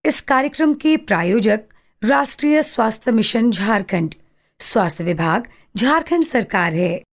इस कार्यक्रम के प्रायोजक राष्ट्रीय स्वास्थ्य मिशन झारखंड, स्वास्थ्य विभाग, झारखंड सरकार है।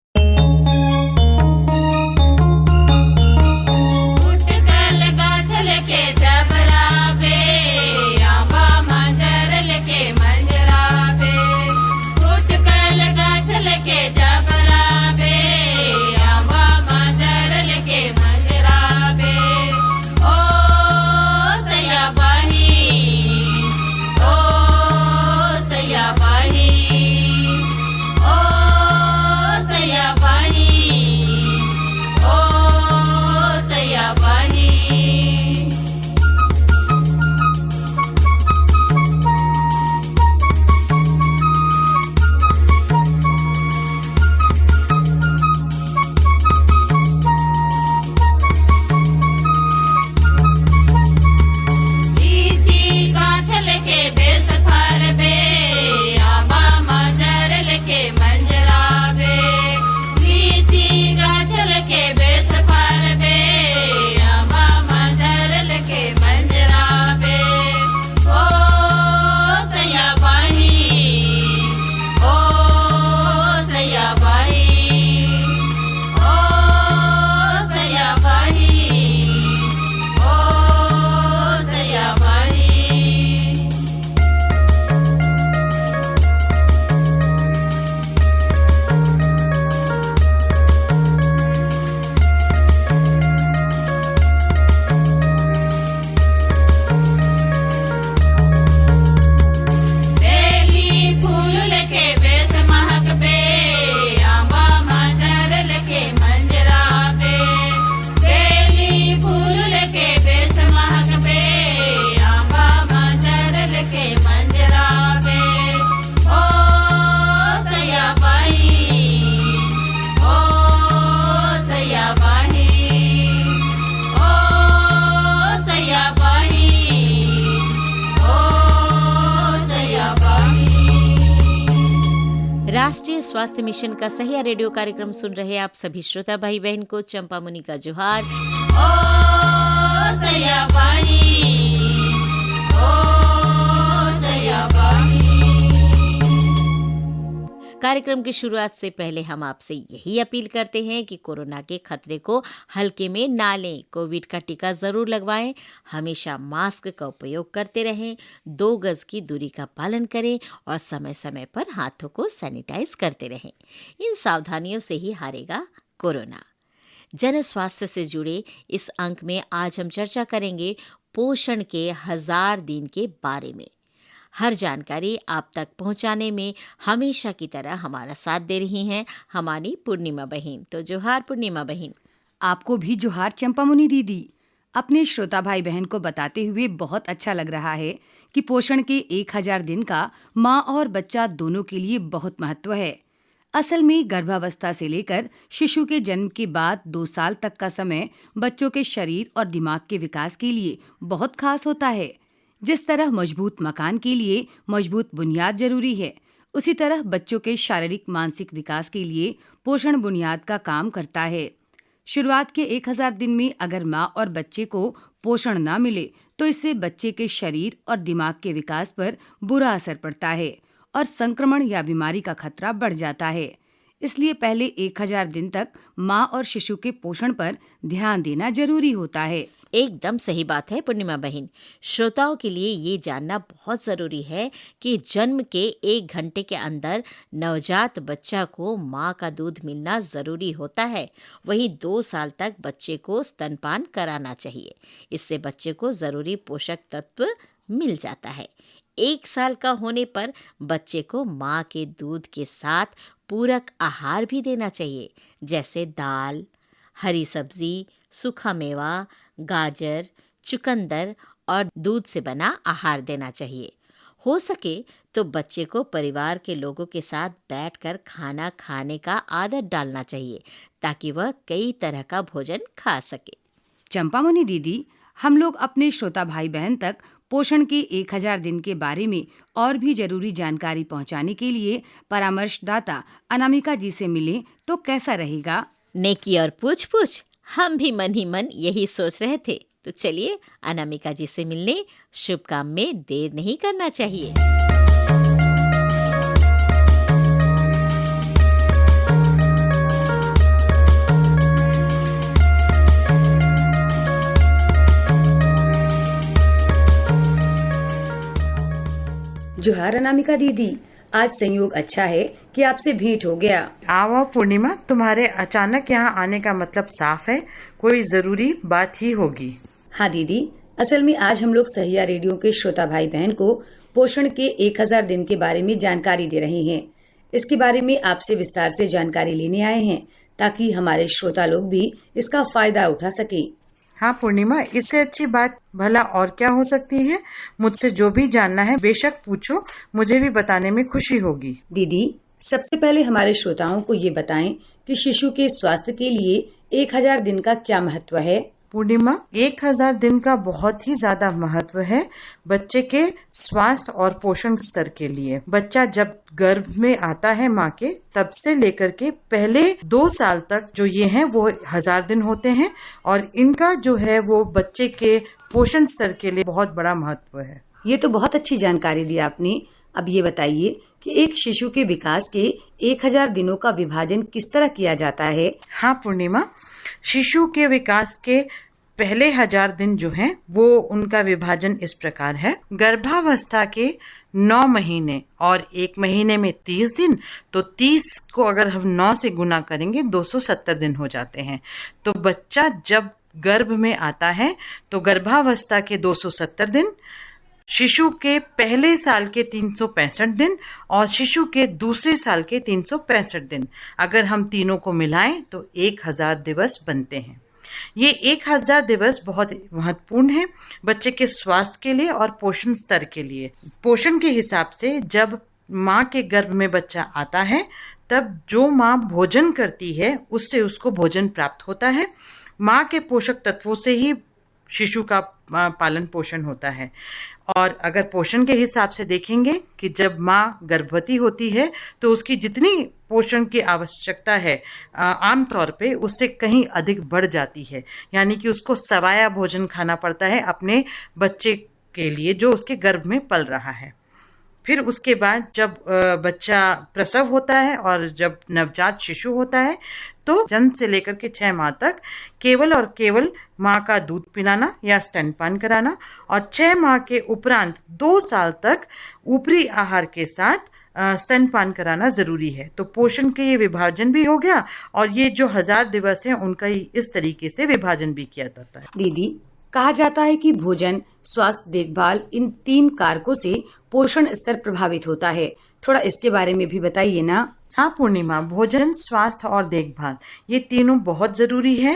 राष्ट्रीय स्वास्थ्य मिशन का सहिया रेडियो कार्यक्रम सुन रहे आप सभी श्रोता भाई बहन को चंपा मुनि का जोहार। ओ सैया पानी, ओ सैया पानी। कार्यक्रम की शुरुआत से पहले हम आपसे यही अपील करते हैं कि कोरोना के खतरे को हल्के में ना लें। कोविड का टीका जरूर लगवाएं, हमेशा मास्क का उपयोग करते रहें, 2 गज की दूरी का पालन करें और समय समय पर हाथों को सैनिटाइज करते रहें। इन सावधानियों से ही हारेगा कोरोना। जन स्वास्थ्य से जुड़े इस अंक में आज हम चर्चा करेंगे पोषण के 1000 दिन के बारे में। हर जानकारी आप तक पहुंचाने में हमेशा की तरह हमारा साथ दे रही हैं हमारी पूर्णिमा बहन। तो जोहार पूर्णिमा बहन। आपको भी जोहार चंपा मुनि दीदी। अपने श्रोता भाई बहन को बताते हुए बहुत अच्छा लग रहा है कि पोषण के 1000 दिन का माँ और बच्चा दोनों के लिए बहुत महत्व है। असल में गर्भावस्था से लेकर शिशु के जन्म के बाद 2 साल तक का समय बच्चों के शरीर और दिमाग के विकास के लिए बहुत खास होता है। जिस तरह मजबूत मकान के लिए मजबूत बुनियाद जरूरी है, उसी तरह बच्चों के शारीरिक मानसिक विकास के लिए पोषण बुनियाद का काम करता है। शुरुआत के 1000 दिन में अगर माँ और बच्चे को पोषण ना मिले तो इससे बच्चे के शरीर और दिमाग के विकास पर बुरा असर पड़ता है और संक्रमण या बीमारी का खतरा बढ़ जाता है। इसलिए पहले 1000 दिन तक माँ और शिशु के पोषण पर ध्यान देना जरूरी होता है। एकदम सही बात है पूर्णिमा बहन। श्रोताओं के लिए ये जानना बहुत ज़रूरी है कि जन्म के 1 घंटे के अंदर नवजात बच्चा को माँ का दूध मिलना ज़रूरी होता है। वहीं 2 साल तक बच्चे को स्तनपान कराना चाहिए। इससे बच्चे को ज़रूरी पोषक तत्व मिल जाता है। 1 साल का होने पर बच्चे को माँ के दूध के साथ पूरक आहार भी देना चाहिए, जैसे दाल, हरी सब्जी, सूखा मेवा, गाजर, चुकंदर और दूध से बना आहार देना चाहिए। हो सके तो बच्चे को परिवार के लोगों के साथ बैठकर खाना खाने का आदत डालना चाहिए ताकि वह कई तरह का भोजन खा सके। चंपा मुनि दीदी, हम लोग अपने श्रोता भाई बहन तक पोषण के 1000 दिन के बारे में और भी जरूरी जानकारी पहुंचाने के लिए परामर्शदाता अनामिका जी से मिलें तो कैसा रहेगा? नेकी और पूछ पूछ, हम भी मन ही मन यही सोच रहे थे। तो चलिए अनामिका जी से मिलने शुभ काम में देर नहीं करना चाहिए। जोहार अनामिका दीदी, आज संयोग अच्छा है कि आपसे भेंट हो गया। आओ पूर्णिमा, तुम्हारे अचानक यहाँ आने का मतलब साफ है, कोई जरूरी बात ही होगी। हाँ दीदी, असल में आज हम लोग सहिया रेडियो के श्रोता भाई बहन को पोषण के 1000 दिन के बारे में जानकारी दे रहे हैं। इसके बारे में आपसे विस्तार से जानकारी लेने आए हैं ताकि हमारे श्रोता लोग भी इसका फायदा उठा सके। हाँ पूर्णिमा, इससे अच्छी बात भला और क्या हो सकती है। मुझसे जो भी जानना है बेशक पूछो, मुझे भी बताने में खुशी होगी। दीदी, सबसे पहले हमारे श्रोताओं को ये बताएं कि शिशु के स्वास्थ्य के लिए 1000 दिन का क्या महत्व है। पूर्णिमा, 1000 दिन का बहुत ही ज्यादा महत्व है बच्चे के स्वास्थ्य और पोषण स्तर के लिए। बच्चा जब गर्भ में आता है माँ के, तब से लेकर के पहले 2 साल तक जो ये हैं वो 1000 दिन होते हैं और इनका जो है वो बच्चे के पोषण स्तर के लिए बहुत बड़ा महत्व है। ये तो बहुत अच्छी जानकारी दी आपने। अब ये बताइए कि एक शिशु के विकास के 1000 दिनों का विभाजन किस तरह किया जाता है। हाँ पूर्णिमा, शिशु के विकास के पहले 1000 दिन जो हैं वो उनका विभाजन इस प्रकार है। गर्भावस्था के 9 महीने और 1 महीने में 30 दिन, तो 30 को अगर हम 9 से गुना करेंगे 270 दिन हो जाते हैं। तो बच्चा जब गर्भ में आता है तो गर्भावस्था के 270 दिन, शिशु के पहले साल के 365 दिन और शिशु के दूसरे साल के 365 दिन, अगर हम तीनों को मिलाएं तो 1000 दिवस बनते हैं। ये 1000 दिवस बहुत महत्वपूर्ण है बच्चे के स्वास्थ्य के लिए और पोषण स्तर के लिए। पोषण के हिसाब से जब माँ के गर्भ में बच्चा आता है तब जो माँ भोजन करती है उससे उसको भोजन प्राप्त होता है। माँ के पोषक तत्वों से ही शिशु का पालन पोषण होता है। और अगर पोषण के हिसाब से देखेंगे कि जब माँ गर्भवती होती है तो उसकी जितनी पोषण की आवश्यकता है आमतौर पे उससे कहीं अधिक बढ़ जाती है, यानी कि उसको सवाया भोजन खाना पड़ता है अपने बच्चे के लिए जो उसके गर्भ में पल रहा है। फिर उसके बाद जब बच्चा प्रसव होता है और जब नवजात शिशु होता है तो जन्म से लेकर के 6 माह तक केवल और केवल माँ का दूध पिलाना या स्तनपान कराना और 6 माह के उपरांत 2 साल तक ऊपरी आहार के साथ स्तनपान कराना जरूरी है। तो पोषण के ये विभाजन भी हो गया और ये जो 1000 दिवस हैं उनका इस तरीके से विभाजन भी किया जाता है। दीदी, कहा जाता है कि भोजन, स्वास्थ्य देखभाल, इन 3 कारकों से पोषण स्तर प्रभावित होता है। थोड़ा इसके बारे में भी बताइए ना। हाँ पूर्णिमा, भोजन, स्वास्थ्य और देखभाल ये तीनों बहुत जरूरी है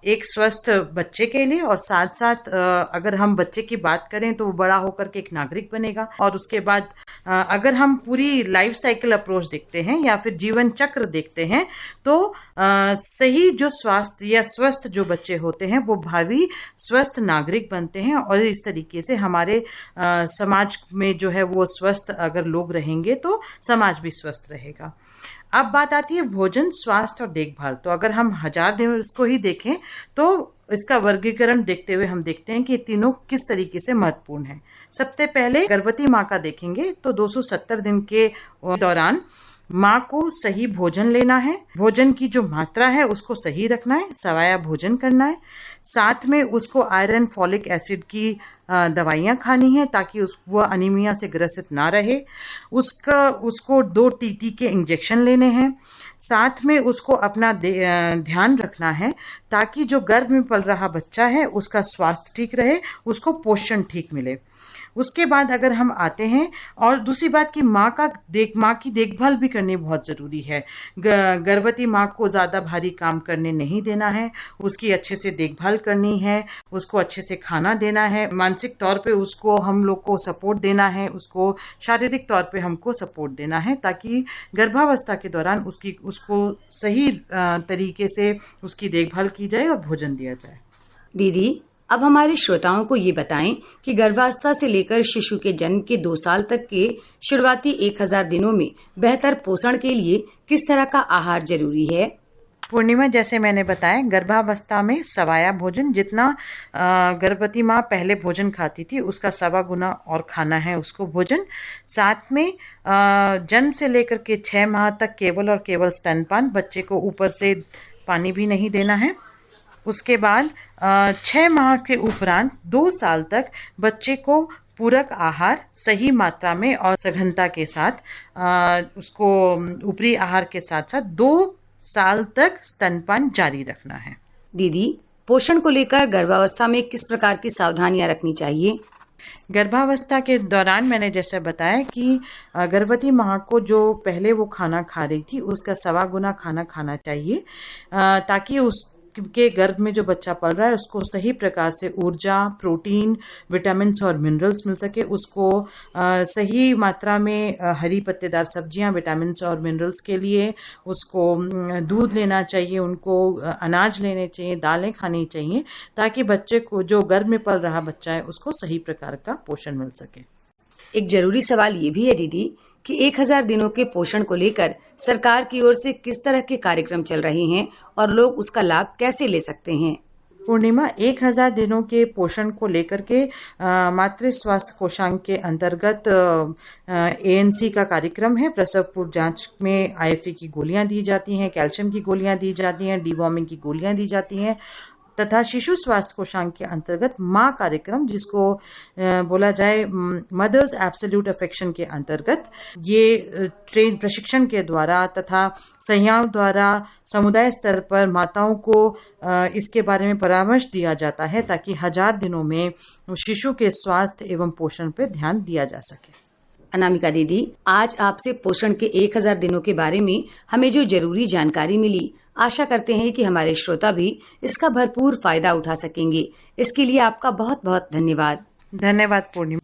एक स्वस्थ बच्चे के लिए। और साथ साथ अगर हम बच्चे की बात करें तो वो बड़ा होकर के एक नागरिक बनेगा। और उसके बाद अगर हम पूरी लाइफ साइकिल अप्रोच देखते हैं या फिर जीवन चक्र देखते हैं तो सही जो स्वास्थ्य या स्वस्थ जो बच्चे होते हैं वो भावी स्वस्थ नागरिक बनते हैं। और इस तरीके से हमारे समाज में जो है वो स्वस्थ अगर लोग रहेंगे तो समाज भी स्वस्थ रहेगा। अब बात आती है भोजन, स्वास्थ्य और देखभाल। तो अगर हम 1000 दिन इसको ही देखें तो इसका वर्गीकरण देखते हुए हम देखते हैं कि ये तीनों किस तरीके से महत्वपूर्ण है। सबसे पहले गर्भवती माँ का देखेंगे तो 270 दिन के दौरान माँ को सही भोजन लेना है। भोजन की जो मात्रा है उसको सही रखना है, सवाया भोजन करना है। साथ में उसको आयरन, फॉलिक एसिड की दवाइयाँ खानी है ताकि वह अनीमिया से ग्रसित ना रहे। उसको 2 टीटी के इंजेक्शन लेने हैं। साथ में उसको अपना ध्यान रखना है ताकि जो गर्भ में पल रहा बच्चा है उसका स्वास्थ्य ठीक रहे, उसको पोषण ठीक मिले। उसके बाद अगर हम आते हैं और दूसरी बात कि माँ की देखभाल भी करनी बहुत ज़रूरी है। गर्भवती माँ को ज़्यादा भारी काम करने नहीं देना है, उसकी अच्छे से देखभाल करनी है, उसको अच्छे से खाना देना है, मानसिक तौर पे उसको हम लोग को सपोर्ट देना है, उसको शारीरिक तौर पे हमको सपोर्ट देना है ताकि गर्भावस्था के दौरान उसको सही तरीके से उसकी देखभाल की जाए और भोजन दिया जाए। दीदी, अब हमारे श्रोताओं को ये बताएं कि गर्भावस्था से लेकर शिशु के जन्म के 2 साल तक के शुरुआती 1000 दिनों में बेहतर पोषण के लिए किस तरह का आहार जरूरी है। पूर्णिमा, जैसे मैंने बताया, गर्भावस्था में सवाया भोजन, जितना गर्भवती माँ पहले भोजन खाती थी उसका 1.25 गुना और खाना है उसको भोजन। साथ में जन्म से लेकर के 6 माह तक केवल और केवल स्तनपान, बच्चे को ऊपर से पानी भी नहीं देना है। उसके बाद 6 माह के उपरांत 2 साल तक बच्चे को पूरक आहार सही मात्रा में और सघनता के साथ उसको ऊपरी आहार के साथ साथ 2 साल तक स्तनपान जारी रखना है। दीदी, पोषण को लेकर गर्भावस्था में किस प्रकार की सावधानियां रखनी चाहिए? गर्भावस्था के दौरान मैंने जैसे बताया कि गर्भवती माँ को जो पहले वो खाना खा रही थी उसका 1.25 गुना खाना खाना चाहिए, ताकि उसके गर्भ में जो बच्चा पल रहा है उसको सही प्रकार से ऊर्जा, प्रोटीन, विटामिन्स और मिनरल्स मिल सके। उसको सही मात्रा में हरी पत्तेदार सब्जियां विटामिन्स और मिनरल्स के लिए, उसको दूध लेना चाहिए, उनको अनाज लेने चाहिए, दालें खानी चाहिए, ताकि बच्चे को, जो गर्भ में पल रहा बच्चा है, उसको सही प्रकार का पोषण मिल सके। एक जरूरी सवाल ये भी है दीदी कि 1000 दिनों के पोषण को लेकर सरकार की ओर से किस तरह के कार्यक्रम चल रहे हैं और लोग उसका लाभ कैसे ले सकते हैं? पूर्णिमा, 1000 दिनों के पोषण को लेकर के मातृ स्वास्थ्य कोषांग के अंतर्गत ANC का कार्यक्रम है। प्रसव पूर्व जांच में IFA की गोलियां दी जाती हैं, कैल्शियम की गोलियां दी जाती हैं, डीवॉर्मिंग की गोलियां दी जाती हैं, तथा शिशु स्वास्थ्य कोषांग के अंतर्गत माँ कार्यक्रम, जिसको बोला जाए मदर्स एब्सोल्यूट अफेक्शन के अंतर्गत, ये प्रशिक्षण के द्वारा तथा संस्थाओं द्वारा समुदाय स्तर पर माताओं को इसके बारे में परामर्श दिया जाता है, ताकि 1000 दिनों में शिशु के स्वास्थ्य एवं पोषण पर ध्यान दिया जा सके। अनामिका दीदी, आज आपसे पोषण के 1000 दिनों के बारे में हमें जो जरूरी जानकारी मिली, आशा करते हैं कि हमारे श्रोता भी इसका भरपूर फायदा उठा सकेंगे। इसके लिए आपका बहुत बहुत धन्यवाद। धन्यवाद पूर्णिमा।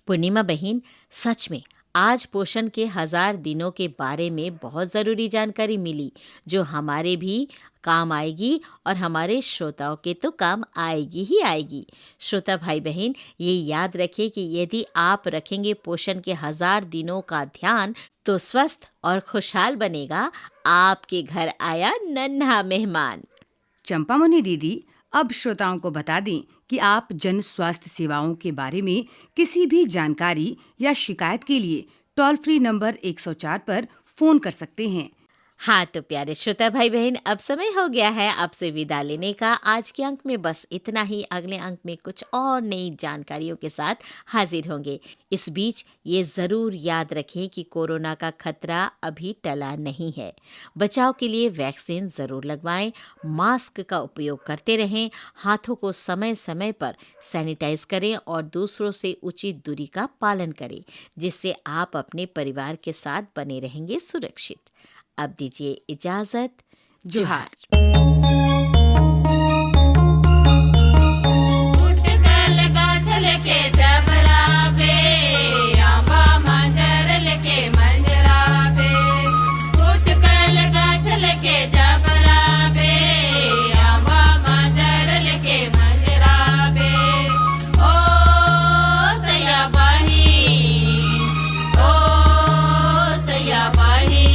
पूर्णिमा बहन, सच में आज पोषण के 1000 दिनों के बारे में बहुत ज़रूरी जानकारी मिली, जो हमारे भी काम आएगी और हमारे श्रोताओं के तो काम आएगी ही आएगी। श्रोता भाई बहन, ये याद रखिए कि यदि आप रखेंगे पोषण के 1000 दिनों का ध्यान, तो स्वस्थ और खुशहाल बनेगा आपके घर आया नन्हा मेहमान। चंपामुनि दीदी, अब श्रोताओं को बता दें कि आप जन स्वास्थ्य सेवाओं के बारे में किसी भी जानकारी या शिकायत के लिए टोल फ्री नंबर 104 पर फोन कर सकते हैं। हाँ तो प्यारे श्रोता भाई बहन, अब समय हो गया है आपसे विदा लेने का। आज के अंक में बस इतना ही। अगले अंक में कुछ और नई जानकारियों के साथ हाजिर होंगे। इस बीच ये ज़रूर याद रखें कि कोरोना का खतरा अभी टला नहीं है। बचाव के लिए वैक्सीन ज़रूर लगवाएं, मास्क का उपयोग करते रहें, हाथों को समय समय पर सैनिटाइज करें और दूसरों से उचित दूरी का पालन करें, जिससे आप अपने परिवार के साथ बने रहेंगे सुरक्षित। अब दीजिए इजाजत। जोहार। उठकल गाछल के जबरा पे, आंबा मंजर लेके मंजरा पे। उठकल गाछल के जबरा पे, आंबा मंजर लेके मंजरा पे। ओ सैया बाही, ओ सैया बाही,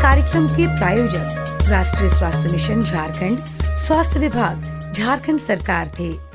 कार्यक्रम के प्रायोजक राष्ट्रीय स्वास्थ्य मिशन झारखंड, स्वास्थ्य विभाग, झारखंड सरकार थे।